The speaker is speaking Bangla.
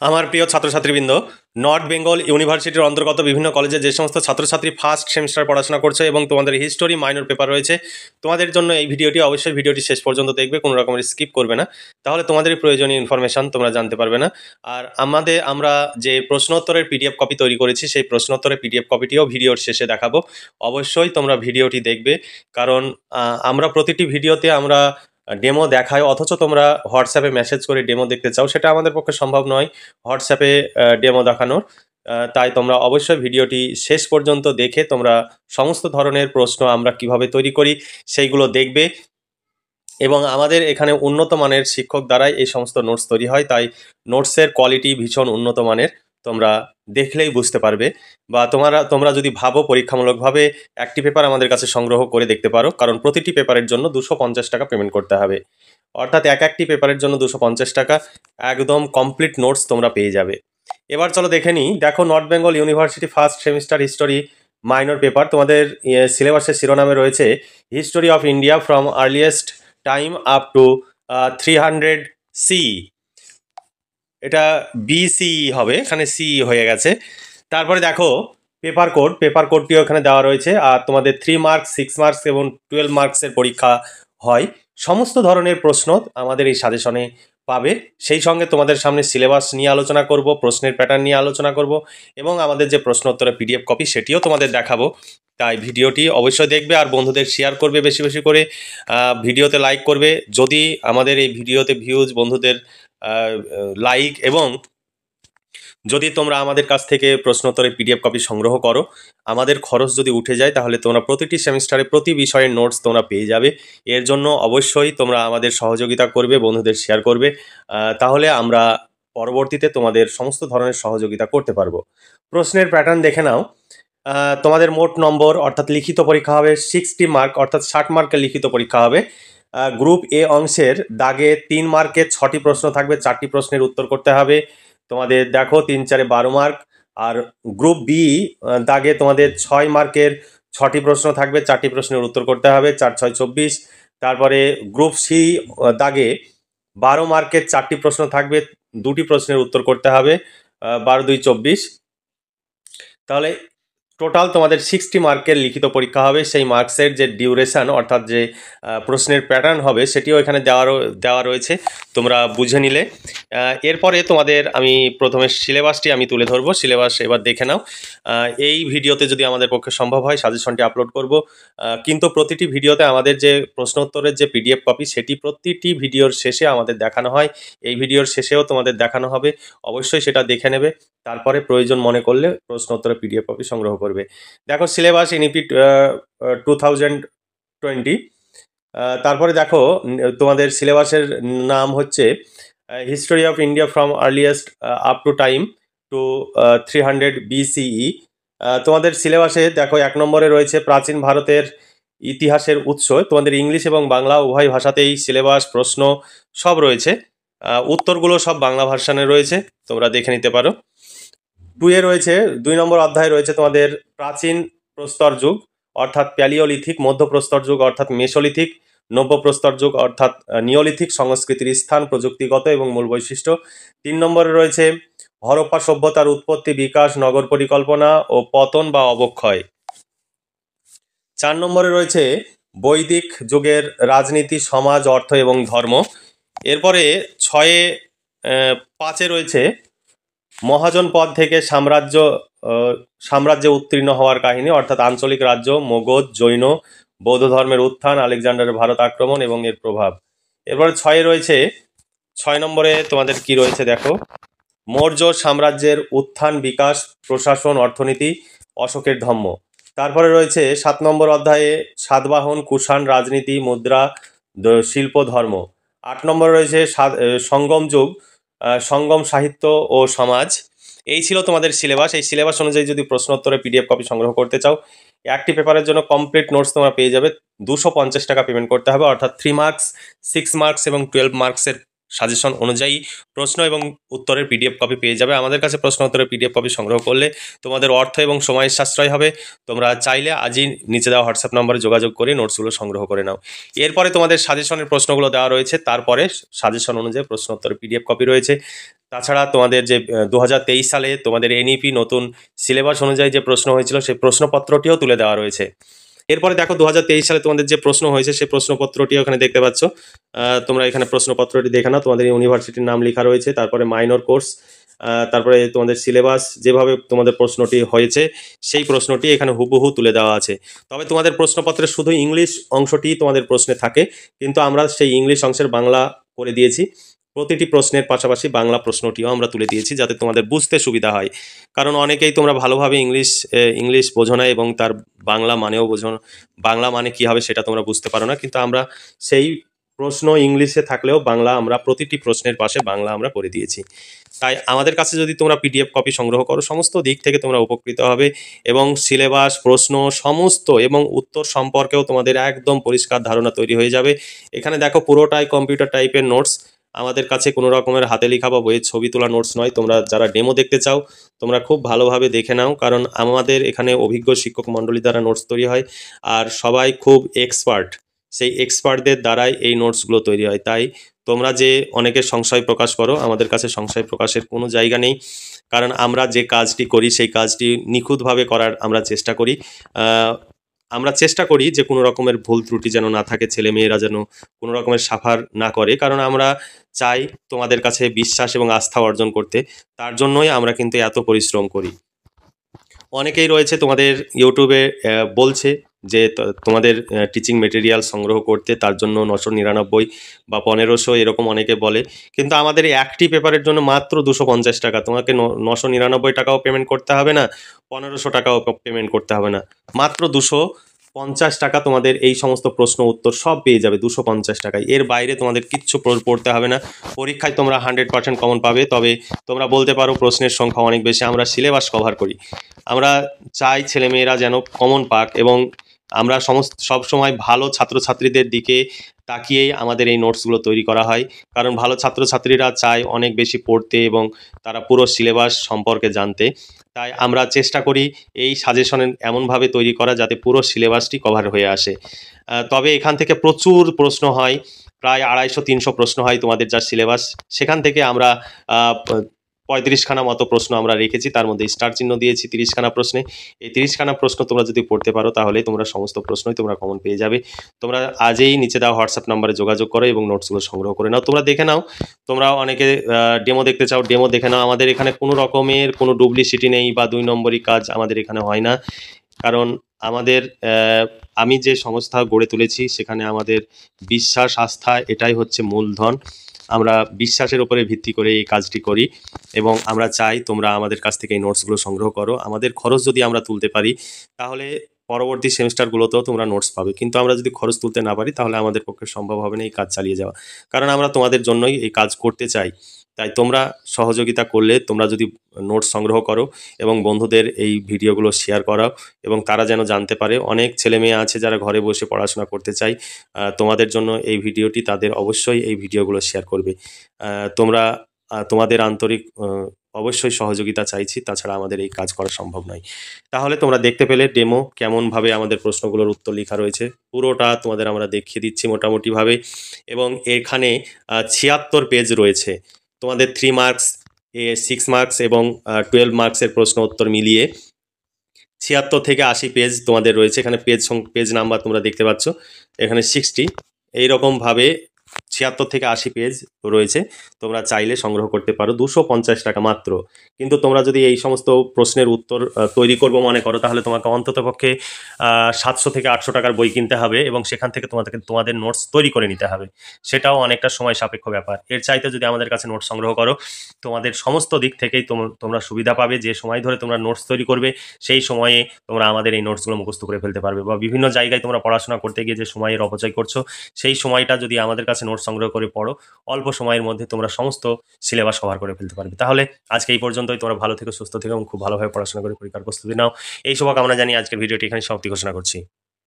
আমার প্রিয় ছাত্রছাত্রীবৃন্দ, নর্থ বেঙ্গল ইউনিভার্সিটির অন্তর্গত বিভিন্ন কলেজে যে সমস্ত ছাত্রছাত্রী ফার্স্ট সেমিস্টার পড়াশোনা করছে এবং তোমাদের হিস্টোরি মাইনর পেপার রয়েছে, তোমাদের জন্য এই ভিডিওটি অবশ্যই ভিডিওটি শেষ পর্যন্ত দেখবে, কোনো রকমের স্কিপ করবে না, তাহলে তোমাদের প্রয়োজনীয় ইনফরমেশন তোমরা জানতে পারবে না। আর আমরা যে প্রশ্নোত্তরের পিডিএফ কপি তৈরি করেছি, সেই প্রশ্নোত্তরের পিডিএফ কপিটিও ভিডিওর শেষে দেখাবো। অবশ্যই তোমরা ভিডিওটি দেখবে, কারণ আমরা প্রতিটি ভিডিওতে আমরা ডেমো দেখায়, অথচ তোমরা হোয়াটসঅ্যাপে মেসেজ করে ডেমো দেখতে চাও, সেটা আমাদের পক্ষে সম্ভব নয় হোয়াটসঅ্যাপে ডেমো দেখানোর। তাই তোমরা অবশ্যই ভিডিওটি শেষ পর্যন্ত দেখে তোমরা সমস্ত ধরনের প্রশ্ন আমরা কিভাবে তৈরি করি সেইগুলো দেখবে। এবং আমাদের এখানে উন্নত মানের শিক্ষক দ্বারাই এই সমস্ত নোটস তৈরি হয়, তাই নোটসের কোয়ালিটি ভীষণ উন্নত মানের, তোমরা দেখলেই বুঝতে পারবে। বা তোমরা যদি ভাবো পরীক্ষামূলকভাবে একটি পেপার আমাদের কাছে সংগ্রহ করে দেখতে পারো, কারণ প্রতিটি পেপারের জন্য 250 টাকা পেমেন্ট করতে হবে, অর্থাৎ একটি পেপারের জন্য 250 টাকা, একদম কমপ্লিট নোটস তোমরা পেয়ে যাবে। এবার চলো দেখে নিই। দেখো, north Bengal university first semester history minor paper, তোমাদের সিলেবাসের শিরোনামে রয়েছে history of India from earliest time up to 300 C. এটা বিসি হবে, এখানে সি হয়ে গেছে। তারপরে দেখো পেপার কোডটিও এখানে দেওয়া রয়েছে। আর তোমাদের 3 মার্কস, 6 মার্কস এবং 12 মার্কসের পরীক্ষা হয়। সমস্ত ধরনের প্রশ্ন আমাদের এই সাজেশনে পাবে। সেই সঙ্গে তোমাদের সামনে সিলেবাস নিয়ে আলোচনা করব, প্রশ্নের প্যাটার্ন নিয়ে আলোচনা করব, এবং আমাদের যে প্রশ্ন উত্তরের পিডিএফ কপি সেটিও তোমাদের দেখাবো। তাই ভিডিওটি অবশ্যই দেখবে আর বন্ধুদের শেয়ার করবে বেশি বেশি করে, ভিডিওতে লাইক করবে। যদি আমাদের এই ভিডিওতে ভিউজ, বন্ধুদের লাইক, এবং যদি তোমরা আমাদের কাছ থেকে প্রশ্নোত্তরের পিডিএফ কপি সংগ্রহ করো, আমাদের খরচ যদি উঠে যায়, তাহলে তোমরা প্রতিটি সেমিস্টারে প্রতি বিষয়ের নোটস তোমরা পেয়ে যাবে। এর জন্য অবশ্যই তোমরা আমাদের সহযোগিতা করবে, বন্ধুদের শেয়ার করবে, তাহলে আমরা পরবর্তীতে তোমাদের সমস্ত ধরনের সহযোগিতা করতে পারবো। প্রশ্নের প্যাটার্ন দেখে নাও। তোমাদের মোট নম্বর অর্থাৎ লিখিত পরীক্ষা হবে 60 মার্ক, অর্থাৎ 60 মার্কের লিখিত পরীক্ষা হবে। গ্রুপ এ অংশের দাগে 3 মার্কের 6টি প্রশ্ন থাকবে, 4টি প্রশ্নের উত্তর করতে হবে। তোমাদের দেখো 3 4 12 মার্ক। আর গ্রুপ বি দাগে তোমাদের 6 মার্কের 6টি প্রশ্ন থাকবে, 4টি প্রশ্নের উত্তর করতে হবে, 4 6 24। তারপরে গ্রুপ সি দাগে 12 মার্কের 4টি প্রশ্ন থাকবে, 2টি প্রশ্নের উত্তর করতে হবে, 12 2 24। তাহলে টোটাল তোমাদের 60 মার্কের লিখিত পরীক্ষা হবে। সেই মার্কসের যে ডিউরেশান, অর্থাৎ যে প্রশ্নের প্যাটার্ন হবে, সেটিও এখানে দেওয়া রয়েছে, তোমরা বুঝে নিলে। এরপরে তোমাদের আমি প্রথমে সিলেবাসটি আমি তুলে ধরবো। সিলেবাস এবার দেখে নাও। এই ভিডিওতে যদি আমাদের পক্ষে সম্ভব হয় সাজেশনটি আপলোড করব, কিন্তু প্রতিটি ভিডিওতে আমাদের যে প্রশ্নোত্তরের যে পিডিএফ কপি, সেটি প্রতিটি ভিডিওর শেষে আমাদের দেখানো হয়। এই ভিডিওর শেষেও তোমাদের দেখানো হবে, অবশ্যই সেটা দেখে নেবে, তারপরে প্রয়োজন মনে করলে প্রশ্নোত্তরের পিডিএফ কপি সংগ্রহ করবে। দেখো সিলেবাস ইউনিট 2020। তারপরে দেখো তোমাদের সিলেবাসের নাম হচ্ছে history of India from earliest up to time to 300 BCE। তোমাদের সিলেবাসে দেখো 1 নম্বরে রয়েছে প্রাচীন ভারতের ইতিহাসের উৎস। তোমাদের ইংলিশ এবং বাংলা উভয় ভাষাতেই সিলেবাস, প্রশ্ন সব রয়েছে। উত্তরগুলো সব বাংলা ভার্সানে রয়েছে, তোমরা দেখে নিতে পারো। 2 এ রয়েছে 2 নম্বর অধ্যায় রয়েছে তোমাদের প্রাচীন প্রস্তর যুগ অর্থাৎ প্যালিওলিথিক, মধ্যপ্রস্তর যুগ অর্থাৎ মেসোলিথিক, নব্যপ্রস্তর যুগ অর্থাৎ নিওলিথিক সংস্কৃতির স্থান, প্রযুক্তিগত এবং মূল বৈশিষ্ট্য। 3 নম্বরে রয়েছে হরপ্পা সভ্যতার উৎপত্তি, বিকাশ, নগর পরিকল্পনা ও পতন বা অবক্ষয়। 4 নম্বরে রয়েছে বৈদিক যুগের রাজনীতি, সমাজ, অর্থ এবং ধর্ম। এরপরে 5 রয়েছে মহাজন পদ থেকে সাম্রাজ্যে উত্তীর্ণ হওয়ার কাহিনী, অর্থাৎ আঞ্চলিক রাজ্য, মগধ, জৈন, বৌদ্ধ ধর্মের উত্থান, আলেকজান্ডারের ভারত আক্রমণ এবং এর প্রভাব। এরপরে 6 রয়েছে, 6 নম্বরে তোমাদের কি রয়েছে দেখো, মৌর্য সাম্রাজ্যের উত্থান, বিকাশ, প্রশাসন, অর্থনীতি, অশোকের ধম্ম। তারপরে রয়েছে 7 নম্বর অধ্যায়ে সাতবাহন, কুষাণ, রাজনীতি, মুদ্রা, শিল্প, ধর্ম। 8 নম্বরে রয়েছে সঙ্গম যুগ, সঙ্গম, সাহিত্য ও সমাজ। এই ছিল তোমাদের সিলেবাস। এই সিলেবাস অনুযায়ী যদি প্রশ্নোত্তরের পিডিএফ কপি সংগ্রহ করতে চাও, একটি পেপারের জন্য কমপ্লিট নোটস তোমরা পেয়ে যাবে। 250 টাকা পেমেন্ট করতে হবে, অর্থাৎ 3 মার্কস, 6 মার্কস এবং 12 মার্কসের সাজেশন অনুযায়ী প্রশ্ন এবং উত্তরের পিডিএফ কপি পেয়ে যাবে। আমাদের কাছে প্রশ্ন উত্তরের পিডিএফ কপি সংগ্রহ করলে তোমাদের অর্থ এবং সময়ের সাশ্রয় হবে। তোমরা চাইলে আজই নিচে দেওয়া হোয়াটসঅ্যাপ নম্বরে যোগাযোগ করে নোটসগুলো সংগ্রহ করে নাও। এরপরে তোমাদের সাজেশনের প্রশ্নগুলো দেওয়া রয়েছে, তারপরে সাজেশন অনুযায়ী প্রশ্ন উত্তরের পিডিএফ কপি রয়েছে। তাছাড়া তোমাদের যে 2023 সালে তোমাদের এনইপি নতুন সিলেবাস অনুযায়ী যে প্রশ্ন হয়েছিল সেই প্রশ্নপত্রটিও তুলে দেওয়া রয়েছে। এরপরে দেখো 2023 সালে তোমাদের যে প্রশ্ন হয়েছে সেই প্রশ্নপত্রটি ওখানে দেখতে পাচ্ছ। তোমরা এখানে প্রশ্নপত্রটি দেখে নাও, তোমাদের ইউনিভার্সিটির নাম লেখা রয়েছে, তারপরে মাইনর কোর্স, তারপরে তোমাদের সিলেবাস, যেভাবে তোমাদের প্রশ্নটি হয়েছে সেই প্রশ্নটি এখানে হুবহু তুলে দেওয়া আছে। তবে তোমাদের প্রশ্নপত্রে শুধু ইংলিশ অংশটি তোমাদের প্রশ্নে থাকে, কিন্তু আমরা সেই ইংলিশ অংশের বাংলা করে দিয়েছি। প্রতিটি প্রশ্নের পাশাপাশি বাংলা প্রশ্নটিও আমরা তুলে দিয়েছি যাতে তোমাদের বুঝতে সুবিধা হয়। কারণ অনেকেই তোমরা ভালোভাবে ইংলিশ বোঝো না এবং তার বাংলা মানেও বোঝো না, বাংলা মানে কী হবে সেটা তোমরা বুঝতে পারো না। কিন্তু আমরা সেই প্রশ্ন ইংলিশে থাকলেও বাংলা আমরা প্রতিটি প্রশ্নের পাশে বাংলা আমরা করে দিয়েছি। তাই আমাদের কাছে যদি তোমরা পিডিএফ কপি সংগ্রহ করো, সমস্ত দিক থেকে তোমরা উপকৃত হবে এবং সিলেবাস, প্রশ্ন সমস্ত এবং উত্তর সম্পর্কেও তোমাদের একদম পরিষ্কার ধারণা তৈরি হয়ে যাবে। এখানে দেখো পুরোটাই কম্পিউটার টাইপের নোটস। আমাদের কাছে কোনো রকমের হাতে লেখা বা বইয়ের ছবি তোলা নোটস নয়। তোমরা যারা ডেমো দেখতে চাও তোমরা খুব ভালোভাবে দেখে নাও, কারণ আমাদের এখানে অভিজ্ঞ শিক্ষক মণ্ডলী দ্বারা নোটস তৈরি হয় আর সবাই খুব এক্সপার্ট। সেই এক্সপার্টদের দ্বারাই এই নোটসগুলো তৈরি হয়। তাই তোমরা যে অনেকে সংশয় প্রকাশ করো, আমাদের কাছে সংশয় প্রকাশের কোনো জায়গা নেই, কারণ আমরা যে কাজটি করি সেই কাজটি নিখুঁতভাবে করার আমরা চেষ্টা করি। আমরা চেষ্টা করি যে কোনো রকমের ভুল ত্রুটি যেন না থাকে, ছেলেমেয়েরা যেন কোনো রকমের সাফার না করে, কারণ আমরা চাই তোমাদের কাছে বিশ্বাস এবং আস্থা অর্জন করতে। তার জন্যই আমরা কিন্তু এত পরিশ্রম করি। অনেকেই রয়েছে তোমাদের ইউটিউবে বলছে যে তোমাদের টিচিং মেটেরিয়াল সংগ্রহ করতে, তার জন্য 999 বা 1500 এরকম অনেকে বলে, কিন্তু আমাদের এই একটি পেপারের জন্য মাত্র 250 টাকা। তোমাকে 999 টাকাও পেমেন্ট করতে হবে না, 1500 টাকাও পেমেন্ট করতে হবে না, মাত্র 250 টাকা তোমাদের এই সমস্ত প্রশ্ন উত্তর সব পেয়ে যাবে 250 টাকায়। এর বাইরে তোমাদের কিচ্ছু পড়তে হবে না। পরীক্ষায় তোমরা 100% কমন পাবে। তবে তোমরা বলতে পারো প্রশ্নের সংখ্যা অনেক বেশি, আমরা সিলেবাস কভার করি। আমরা চাই ছেলেমেয়েরা যেন কমন পাক এবং আমরা সবসময় ভালো ছাত্রছাত্রীদের দিকে তাকিয়েই আমাদের এই নোটসগুলো তৈরি করা হয়, কারণ ভালো ছাত্রছাত্রীরা চায় অনেক বেশি পড়তে এবং তারা পুরো সিলেবাস সম্পর্কে জানতে। তাই আমরা চেষ্টা করি এই সাজেশনের এমনভাবে তৈরি করা যাতে পুরো সিলেবাসটি কভার হয়ে আসে। তবে এখান থেকে প্রচুর প্রশ্ন হয়, প্রায় 250-300 প্রশ্ন হয় তোমাদের যা সিলেবাস। সেখান থেকে আমরা 35খানা মতো প্রশ্ন আমরা রেখেছি, তার মধ্যে স্টার চিহ্ন দিয়েছি 30খানা প্রশ্নে। এই 30খানা প্রশ্ন তোমরা যদি পড়তে পারো তাহলে তোমরা সমস্ত প্রশ্নই তোমরা কমন পেয়ে যাবে। তোমরা আজই নিচে দেওয়া হোয়াটসঅ্যাপ নাম্বারে যোগাযোগ করো এবং নোটসগুলো সংগ্রহ করে নাও। তোমরা দেখে নাও, তোমরা অনেকে ডেমো দেখতে চাও, ডেমো দেখে নাও। আমাদের এখানে কোনো রকমের কোনো ডুপ্লিসিটি নেই বা 2 নম্বরই কাজ আমাদের এখানে হয় না, কারণ আমাদের আমি যে সংস্থা গড়ে তুলেছি সেখানে আমাদের বিশ্বাস, আস্থা এটাই হচ্ছে মূলধন। আমরা বিশ্বাসের উপরে ভিত্তি করে এই কাজটি করি এবং আমরা চাই তোমরা আমাদের কাছ থেকে এই নোটসগুলো সংগ্রহ করো। আমাদের খরচ যদি আমরা তুলতে পারি তাহলে পরবর্তী সেমিস্টারগুলোতেও তোমরা নোটস পাবে, কিন্তু আমরা যদি খরচ তুলতে না পারি তাহলে আমাদের পক্ষে সম্ভব হবে না এই কাজ চালিয়ে যাওয়া, কারণ আমরা তোমাদের জন্যই এই কাজ করতে চাই। তাই তোমরা সহযোগিতা করলে, তোমরা যদি নোটস সংগ্রহ করো এবং বন্ধুদের এই ভিডিওগুলো শেয়ার করাও এবং তারা যেন জানতে পারে। অনেক ছেলে মেয়ে আছে যারা ঘরে বসে পড়াশোনা করতে চায়, তোমাদের জন্য এই ভিডিওটি, তাদের অবশ্যই এই ভিডিওগুলো শেয়ার করবে। তোমরা তোমাদের আন্তরিক অবশ্যই সহযোগিতা চাইছি, তাছাড়া আমাদের এই কাজ করা সম্ভব নয়। তাহলে তোমরা দেখতে পেলে ডেমো কেমনভাবে আমাদের প্রশ্নগুলোর উত্তর লেখা রয়েছে, পুরোটা তোমাদের আমরা দেখিয়ে দিচ্ছি মোটামুটিভাবে। এবং এখানে 76 পেজ রয়েছে তোমাদের 3 মার্কস, 6 মার্কস এবং 12 মার্কসের প্রশ্ন উত্তর মিলিয়ে 76 থেকে 80 পেজ তোমাদের রয়েছে। এখানে পেজ নাম্বার তোমরা দেখতে পাচ্ছ, এখানে 60, এইরকমভাবে 76 থেকে 80 পেজ রয়েছে। তোমরা চাইলে সংগ্রহ করতে পারো 250 টাকা মাত্র। কিন্তু তোমরা যদি এই সমস্ত প্রশ্নের উত্তর তৈরি করবো মনে করো তাহলে তোমাকে অন্ততপক্ষে 700 থেকে 800 টাকার বই কিনতে হবে এবং সেখান থেকে তোমাদের নোটস তৈরি করে নিতে হবে। সেটাও অনেকটা সময় সাপেক্ষ ব্যাপার। এর চাইতে যদি আমাদের কাছে নোটস সংগ্রহ করো তোমাদের সমস্ত দিক থেকেই তোমরা সুবিধা পাবে। যে সময় ধরে তোমরা নোটস তৈরি করবে সেই সময়ে তোমরা আমাদের এই নোটসগুলো মুখস্থ করে ফেলতে পারবে, বা বিভিন্ন জায়গায় তোমরা পড়াশোনা করতে গিয়ে যে সময়ের অপচয় করছো সেই সময়টা যদি আমাদের কাছে নোটস সংগ্রহ করে পড়ো, অল্প সময়ের মধ্যে তোমরা সমস্ত সিলেবাস কভার করে ফেলতে পারবে। তাহলে আজকে এই পর্যন্তই। তোমরা ভালো থেকে, সুস্থ থেকে এবং খুব ভালোভাবে পড়াশোনা করে পরীক্ষার প্রস্তুতি নাও। এই শুভকামনা জানিয়ে আজকের ভিডিওটি এখানে সমাপ্তি ঘোষণা করছি।